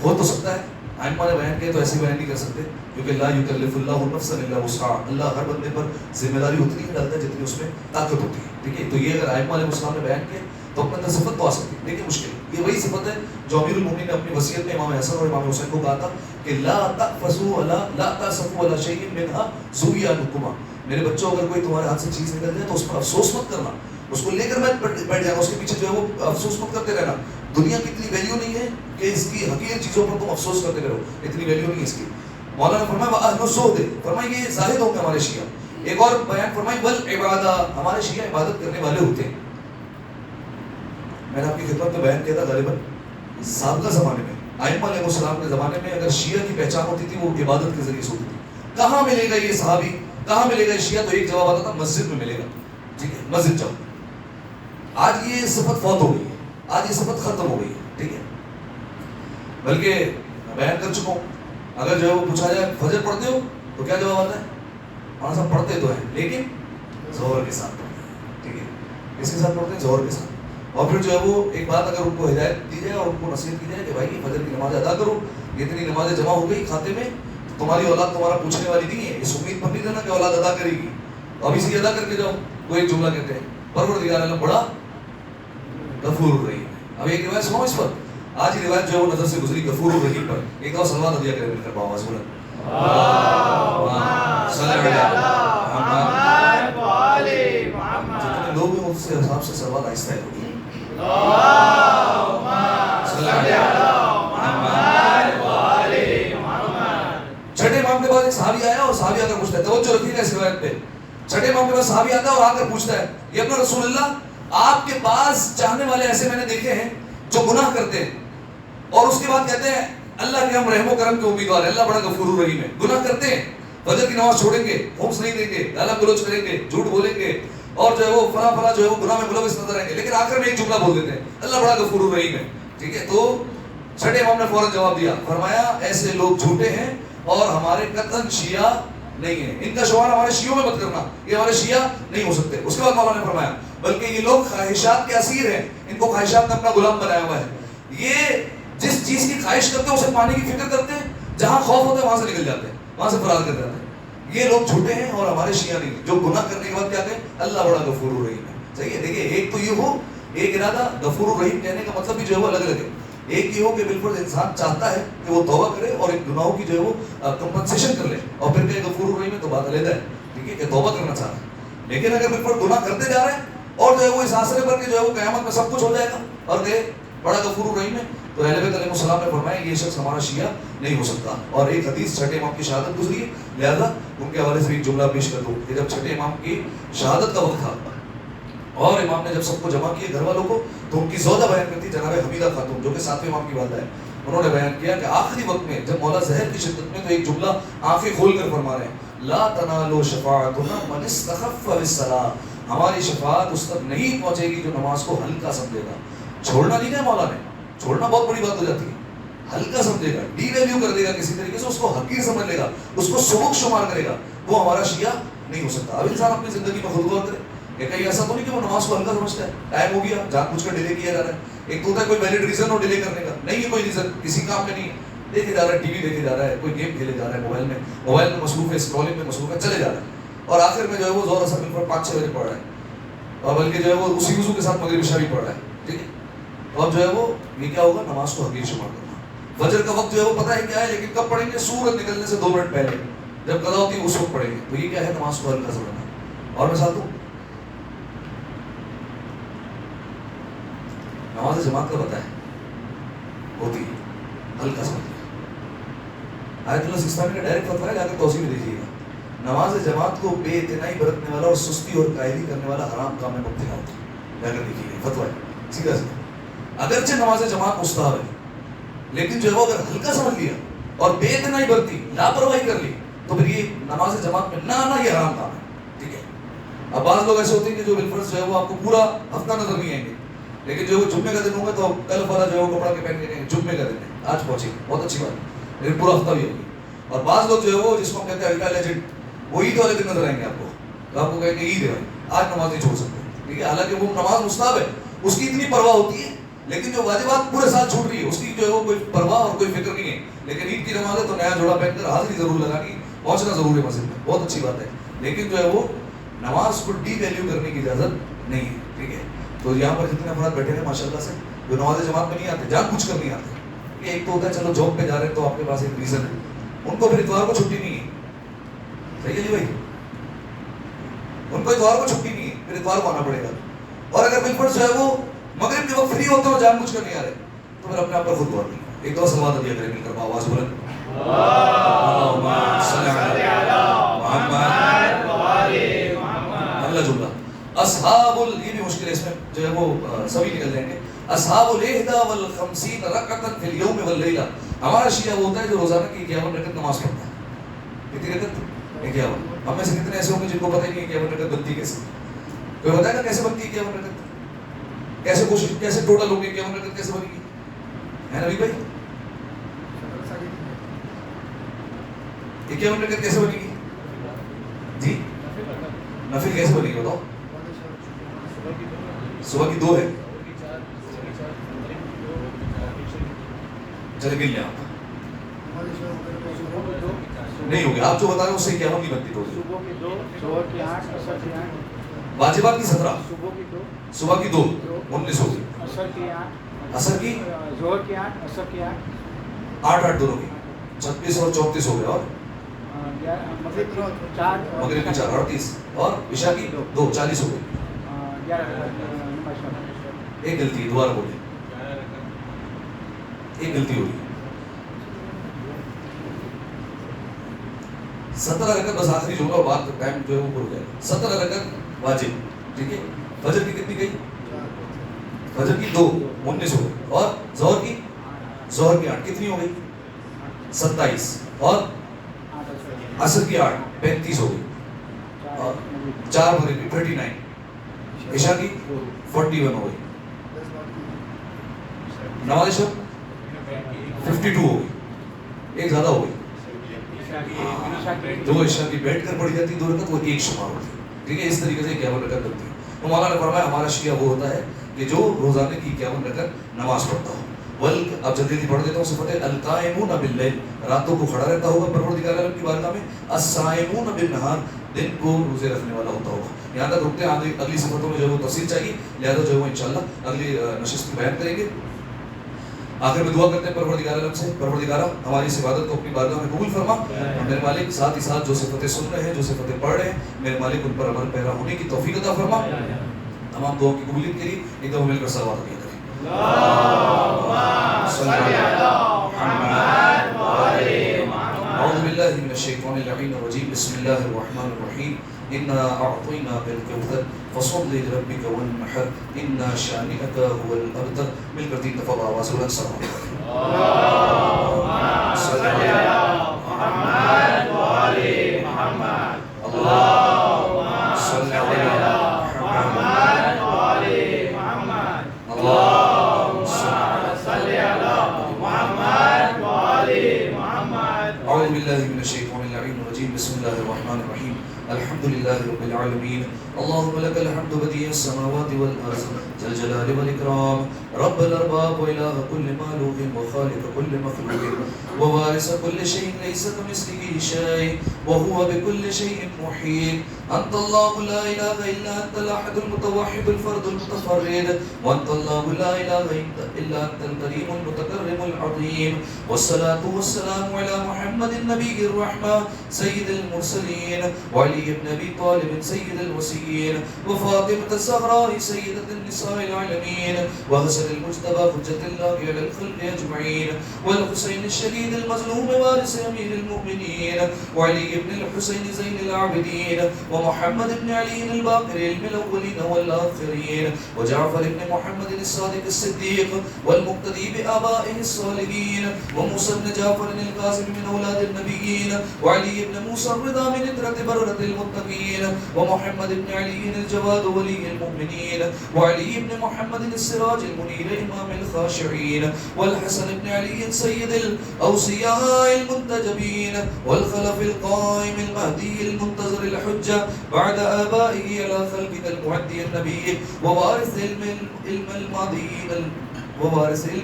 ہو تو سکتا ہے. ائمہ نے بیان کیا تو ایسے بیان نہیں کر سکتے, کیونکہ لا یکلف اللہ نفسا الا وسعها, اللہ ہر بندے پر ذمہ داری اتنی ہی ڈالتا ہے جتنی اس میں طاقت ہوتی ہے, ٹھیک ہے. تو یہ اگر ائمہ علیہ السلام نے بیان کیا تو اپنے اندر صفت تو آ سکتی ہے, لیکن مشکل. یہ وہی صفت ہے جو امیر المومنین نے اپنی وصیت میں امام حسن اور امام حسین کو کہا تھا کہ لا تأفسوا ولا لا تأسفوا ولا شيء منها زويانكما, میرے بچوں اگر کوئی تمہارے ہاتھ سے چیز نکل جائے تو اس پر افسوس مت کرنا, اس کو لے کر بیٹھ جانا, اس کے پیچھے جو ہے وہ افسوس مت کرتے رہنا. دنیا کی اتنی ویلیو نہیں ہے کہ اس کی حقیقی چیزوں پر تم افسوس کرتے رہو, اتنی ویلیو نہیں ہے اس کی. مولانا نے فرمایا وَأَهْلُ الزُّهْدِ, فرمایا یہ زاہد ہوں گے ہمارے شیعہ. ایک اور بیان فرمایا وَالْعِبَادَةِ, ہمارے شیعہ عبادت کرنے والے ہوتے ہیں. میں نے آپ کی خدمت میں بیان کیا تھا غالباً سابقہ زمانے میں ائمہ علیہ السلام کے زمانے میں اگر شیعہ کی پہچان ہوتی تھی وہ عبادت کے ذریعے سے ہوتی تھی. کہاں ملے گا یہ صحابی, کہاں ملے گا یہ شیعہ؟ تو ایک جواب آتا تھا مسجد میں ملے گا, ٹھیک ہے, مسجد جاؤ. آج یہ صفت فوت ہو گئی ہے, آج یہ صفت ختم ہو گئی ہے, ٹھیک ہے. بلکہ میں بیان کر چکا ہوں, اگر جو ہے وہ پوچھا جائے فجر پڑھتے ہو تو کیا جواب آتا ہے؟ ہاں صاحب پڑھتے تو ہیں لیکن ظہر کے ساتھ پڑھتے ہیں, ٹھیک ہے. کس کے ساتھ پڑھتے ہیں؟ ظہر کے ساتھ. اور پھر جو ہے وہ ایک بات اگر ان کو ہدایت دی جائے اور ان کو نصیحت کی جائے کہ بھائی فجر کی نماز ادا کرو, یہ اتنی نمازیں جمع ہو گئی کھاتے میں تو تمہاری اولاد تمہارا پوچھنے والی نہیں ہے, اس امید پر نہیں رہنا کہ اولاد ادا کرے گی, اب اسی ادا کر کے جاؤ. وہ ایک جملہ کہتے ہیں پروردگار عالم بڑا غفور الرحیم. اب ایک روایت سنو اس پر, آج یہ روایت جو ہے وہ نظر سے گزری غفور الرحیم پر. ایک دفعہ سلوات ادا کرے مل کر آواز بلند جتنے لوگ ہیں اس کے حساب سے سلوات آہستہ ہوگی. چھٹے امام کے بعد ایک صحابی آیا اور صحابی آ کر پوچھتا ہے, توجہ رکھیے گا اس روایت پہ. چھٹے امام کے بعد صحابی آتا ہے اور آ کر پوچھتا ہے یہ اپنا رسول اللہ, آپ کے پاس چاہنے والے ایسے میں نے دیکھے ہیں جو گناہ کرتے ہیں اور اس کے بعد کہتے ہیں اللہ کے ہم رحم و کرم کے امیدوار ہیں, اللہ بڑا غفور الرحیم ہے. گناہ کرتے ہیں, فجر کی نماز چھوڑیں گے, ہومس نہیں دیں گے, گالا گلوچ کریں گے, جھوٹ بولیں گے اور جو ہے وہ فلاں فلاں جو ہے وہ گناہ میں ملوث نظر آئیں گے, لیکن آخر میں ایک جملہ بول دیتے ہیں اللہ بڑا غفور الرحیم ہے, ٹھیک ہے. تو چھٹے امام نے فوراً جواب دیا, فرمایا ایسے لوگ جھوٹے ہیں اور ہمارے قطعاً شیعہ نہیں ہیں, ان کا شمار ہمارے شیعوں میں مت کرنا, یہ ہمارے شیعہ نہیں ہو سکتے. اس کے بعد مولانا نے فرمایا بلکہ یہ لوگ خواہشات کے اسیر ہیں, ان کو خواہشات نے اپنا غلام بنایا ہوا ہے. یہ جس چیز کی خواہش کرتے ہیں اسے پانے کی فکر کرتے ہیں, جہاں خوف ہوتا ہے وہاں سے نکل جاتے ہیں, وہاں سے فرار کر جاتے ہیں. یہ لوگ جھوٹے ہیں اور ہمارے شیعہ نہیں، جو گناہ کرنے کے بعد کیا کہیں اللہ بڑا غفور الرحیم ہے. صحیح ہے. دیکھیے ایک تو یہ ہو، ایک ارادہ غفور الرحیم کہنے کا مطلب بھی جو ہے وہ الگ الگ ہے. ایک یہ ہو کہ بالکل انسان چاہتا ہے کہ وہ توبہ کرے اور ایک گناہوں کی جو ہے وہ کمپنسیشن کر لے اور پھر کہ غفور الرحیم ہے تو بات علیحدہ ہے. ٹھیک ہے کہ توبہ کرنا چاہ رہا ہے. لیکن اگر بالکل گناہ کرتے جا رہے ہیں اور جو ہے وہ اس آسرے پر کہ جو ہے وہ قیامت میں سب کچھ ہو جائے گا اور کہ بڑا غفور الرحیم ہے، تو اہل بیت علیہ السلام نے فرمایا یہ شخص ہمارا شیعہ نہیں ہو سکتا. اور ایک حدیث چھٹے امام کی شہادت گزری ہے، لہذا ان کے حوالے سے ایک جملہ پیش کر دوں کہ جب چھٹے امام کی شہادت کا وقت تھا اور امام نے جب سب کو جمع کیا گھر والوں کو، تو ان کی زوجہ بیان کرتی جناب حمیدہ خاتون جو کہ ساتویں امام کی والدہ ہے، انہوں نے بیان کیا کہ آخری وقت میں جب مولا زہر کی شدت میں تو ایک جملہ آنکھیں کھول کر فرما رہے ہیں، لا تنالوا شفاعتنا من استخف بالصلاۃ، ہماری شفاعت اس تک نہیں پہنچے گی جو نماز کو ہلکا سمجھے گا. چھوڑنا نہیں ہے مولا نے، چھوڑنا بہت بڑی بات ہو جاتی ہے. ہلکا سمجھے گا، ڈی ویلیو کر دے گا، کسی طریقے سے اس کو حقیر سمجھ لے گا، اس کو سبک شمار کرے گا، وہ ہمارا شیعہ نہیں ہو سکتا. اب انسان اپنی زندگی میں خود غور کرے کہ کہیں ایسا تو نہیں کہ وہ نماز کو ہلکا سمجھتا ہے، ٹائم ہو گیا جان بوجھ کر ڈیلے کیا جا رہا ہے. ایک تو ہوتا ہے کوئی ویلڈ ریزن ہو ڈیلے کرنے کا، نہیں ہے کوئی ریزن، کسی کام میں نہیں ہے، دیکھے جا رہا ہے، ٹی وی دیکھے جا رہا ہے، کوئی گیم کھیلے جا رہا ہے، موبائل میں مصروف ہے، اسکرولنگ میں مصروف ہے، چلے جا رہا ہے اور آخر میں جو ہے وہ زور اثر پر 5-6 بجے پڑھ رہا ہے اور بلکہ جو ہے وہ اسی وضو کے ساتھ مغرب عشاء بھی پڑھ رہا ہے. ٹھیک ہے. اور جو ہے وہ یہ کیا ہوگا، نماز کو حقیر شمار کرنا. فجر کا وقت جو ہے وہ پتہ ہے کیا ہے، لیکن کب پڑھیں گے، سورج نکلنے سے 2 منٹ پہلے جب قضا ہوتی ہے اس وقت پڑھیں گے. تو یہ کیا ہے، نماز کو ہلکا سمجھنا. اور مثال دوں، نماز جماعت کا پتہ ہے ہوتی ہے ہلکا سمجھنا. آیت اللہ سستانی کا ڈائریکٹ فتویٰ ہے، جا کے توضیح میں دیکھیے گا. نماز جماعت کو بے اعتنائی برتنے والا اور سستی اور قائلی کرنے والا حرام کام میں مبتلا ہوتا ہے. جا کر دیکھیے گا فتویٰ ہے سیدھا سیدھا. اگرچہ نماز جماعت مستحب ہے لیکن جو ہے وہ اگر ہلکا سمجھ لیا اور بے اعتنائی برتی، لاپرواہی کر لی، تو پھر یہ نماز جماعت میں نہ آنا یہ حرام کام ہے. ٹھیک ہے. اب بعض لوگ ایسے ہوتے ہیں کہ جو بالفرض جو ہے وہ آپ کو پورا ہفتہ نظر نہیں آئیں گے، لیکن جو وہ جمعے کا دن ہوگا تو کل والا جو ہے وہ کپڑا کے پہن کے جمعے کا دن ہے، آج پہنچے بہت اچھی بات ہے، لیکن پورا ہفتہ بھی ہوگی. اور بعض لوگ جو ہے وہ جس کو ہم کہتے ہیں ہلکا لیجنڈ، وہ عید والے دن نظر آئیں گے آپ کو، تو آپ کو کہیں گے عید ہے آج نماز نہیں چھوڑ سکتے. ٹھیک ہے. حالانکہ وہ نماز مستحب ہے، اس کی اتنی پرواہ ہوتی ہے، لیکن جو واجبات پورے سال چھوٹ رہی ہے اس کی جو ہے وہ کوئی پرواہ اور کوئی فکر نہیں ہے. لیکن عید کی نماز ہے تو نیا جوڑا پہن کر حاضری ضرور لگانی، پہنچنا ضرور ہے مسجد میں، بہت اچھی بات ہے، لیکن جو ہے وہ نماز کو ڈی ویلیو کرنے کی اجازت نہیں ہے. ٹھیک ہے. تو یہاں پر جتنے افراد بیٹھے ہیں ماشاء اللہ سے جو نماز جماعت میں نہیں آتے، جان بوجھ کر نہیں آتے، ایک تو ہوتا ہے چلو جاب پہ جا رہے ہیں تو آپ کے پاس ایک ریزن ہے، ان کو پھر اتوار کو چھٹی نہیں ہے. صحیح ہے جی بھائی، ان کو اتوار کو چھٹی نہیں ہے، پھر اتوار کو آنا پڑے گا. اور اگر بالکل جو ہے وہ مغرب کے وقت فری ہوتے ہو جان بوجھ کر نہیں آ رہے تو پھر اپنے آپ پر خود غور نہیں. ایک دو سلوات دیا کریں مل کر آواز بلند، اللہم صلی علی محمد اللہ جملہ. اصحاب یہ بھی مشکل ہے، اس میں جو ہے وہ سبھی نکل جائیں گے. اصحاب الاحدى والخمسین رکعتا فی اليوم واللیلہ، ہمارا شیعہ وہ ہوتا ہے جو روزانہ کی 51 رکعت نماز پڑھتا ہے. کتنی رکعت؟ 51. ہم میں سے کتنے ایسے ہوں گے جن کو پتہ ہی نہیں ہے 51 رکعت بنتی کیسے؟ کوئی بتائے گا کیسے بنتی ہے 51 رکعت؟ کیسے کوشش، کیسے ٹوٹل ہوگی 51 رکعت کیسے بنے گی؟ ہے نبی بھائی 51 رکعت کیسے بنے گی؟ جی نفل کیسے بنے گی بتاؤ؟ صبح کی 2 ہے، چلے گن لیں آپ، نہیں ہوگی آپ جو بتا رہے ہیں اس سے 51 نہیں بنتی. واجبات کی 17، صبح کی 2 19 ہوگی، عصر کی ظہر کی 8، عصر کی 8 دونوں کی 36 اور 34 ہو گئے، اور مغرب کی 4 38 اور عشاء کی 2 40 ہو گئی. ایک غلطی دوبارہ بولے، ایک غلطی ہوگی. 17 رکعت بس آخری جو ہوگا، بعد ٹائم جو ہے وہ ہو جائے گا. 17 رکعت واجب. ٹھیک ہے. فجر کی کتنی گئی؟ فجر کی 2 19 ہو گئی، اور ظہر کی 8 کتنی ہو گئی؟ 27، اور عصر کی 8 35 ہو گئی، اور 4 مغرب کی 39، عشاء کی 41 ہو گئی، نماز شب 52 ہو گئی، ایک زیادہ ہو گئی. جو عشاء کی بیٹھ کر پڑھی جاتی 2 رکعت وہ ایک شمار ہوتی ہے. ٹھیک ہے. اس طریقے سے 51 رکعت بنتی ہے. تو مولانا نے فرمایا ہمارا شیعہ وہ ہوتا ہے کہ جو روزانے کی 51 رکعت نماز پڑھتا ہو. اب جلدی پڑھ دیتا ہوں صفت القائمون باللیل، راتوں کو کھڑا رہتا ہوگا پروردگار عالم کی بارگاہ میں، الصائمون بالنہار، دن کو روزے رکھنے والا ہوتا ہوگا۔ یہاں تک رکتے ہیں، اگلی صفتوں میں جو ہے وہ تفصیل چاہیے، لہٰذا جو ہے وہ انشاءاللہ اگلی نشست میں بیان کریں گے۔ آخر میں دعا کرتے ہیں پروردگار عالم سے، پروردگارہ ہماری اس عبادت کو اپنی بارگاہ میں قبول فرما، اور میرے مالک ساتھ ہی ساتھ جو صفتیں سن رہے ہیں، جو صفتیں پڑھ رہے ہیں، میرے مالک ان پر عمل پیرا ہونے کی توفیق عطا فرما۔ تمام دعاؤں کی قبولیت کے لیے ایک دفعہ مل کر صلوات عطا کریں۔ اعوذ باللہ من الشیطان اللعین الرجیم، بسم اللہ الرحمن الرحیم، انا اعطیناک الکوثر فصل لربک وانحر ان شانئک هو الابتر۔ مل کر 3 دفعہ آواز بلند صلوات کریں۔ اللهم صل علی محمد وآل محمد، اللهم صل علی محمد وآل محمد، اللهم صل علی محمد وآل محمد۔ اعوذ باللہ من الشیطان اللعین الرجیم، بسم اللہ الرحمن الرحیم، الحمد للہ رب العالمین، اللهم لك الحمد بديع السماوات والأرض ذا الجلال والإكرام، رب الأرباب وإله كل مخلوق وخالق كل مخلوق ووارث كل شيء ليس كمثله شيء وهو بكل شيء محيط، أنت الله لا إله إلا أنت الأحد المتوحد الفرد المتفرد، وأنت الله لا إله إلا أنت الكريم المتكرم العظيم، والصلاة والسلام على محمد النبي الرحمة سيد المرسلين، وعلي بن أبي طالب سيد الوصيين، وفاطمة الزهراء سيدة النساء العالمين، وحسن المجتبى حجة الله على الخلق أجمعين، والحسين الشهيد المظلوم وارث أمير المؤمنين، وعلي بن الحسين زين العابدين، ومحمد بن علي الباقر علم الأولين والآخرين، وجعفر بن محمد الصادق الصديق والمقتدي بآبائه الصالحين، وموسى بن جعفر القاسم من أولاد النبيين، وعلي بن موسى الرضا من إترة بررة المتقين، ومحمد بن علي الجواد ولي المؤمنين، وعلي بن محمد السراج المنير إمام الخاشعين، والحسن بن علي سيد الأوصياء المنتجبين، والخلف القائم المهدي المنتظر الحجة بعد آبائه على خلقك المعدي النبي، ووارث علم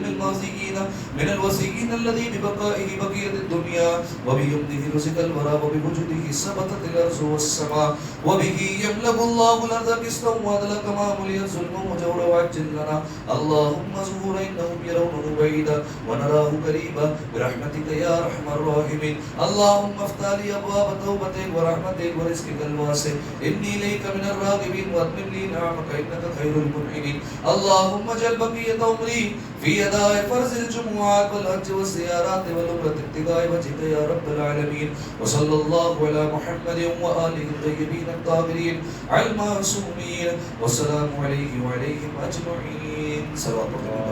الماضيين من الوصيين الذي ببقائه بقية الدنيا، وبيمنه رزق الورى، وبوجوده ثبتت الأرض والسماء، وبه يملك الله الأرض قسطا وعدلا كما ملئ الظلم وجورا، وعجل لنا اللهم ظهور إنهم يرونه بعيدا ونراه قريبا برحمتك يا أرحم الراحمين، اللهم افتح لي أبواب توبتك ورحمتك ورزقك الواسع، إني إليك من الراغبين، وأتمم لي نعمك إنك خير المنعمين، اللهم اجعل بقية عمري في أداء فرض الجمعات والحج والزيارات والعمرة ابتغاء وجهك يا رب العالمين، وصلى الله على محمد وآله الطيبين الطاهرين المعصومين، والسلام عليه وعليهم أجمعين، صلوات الله.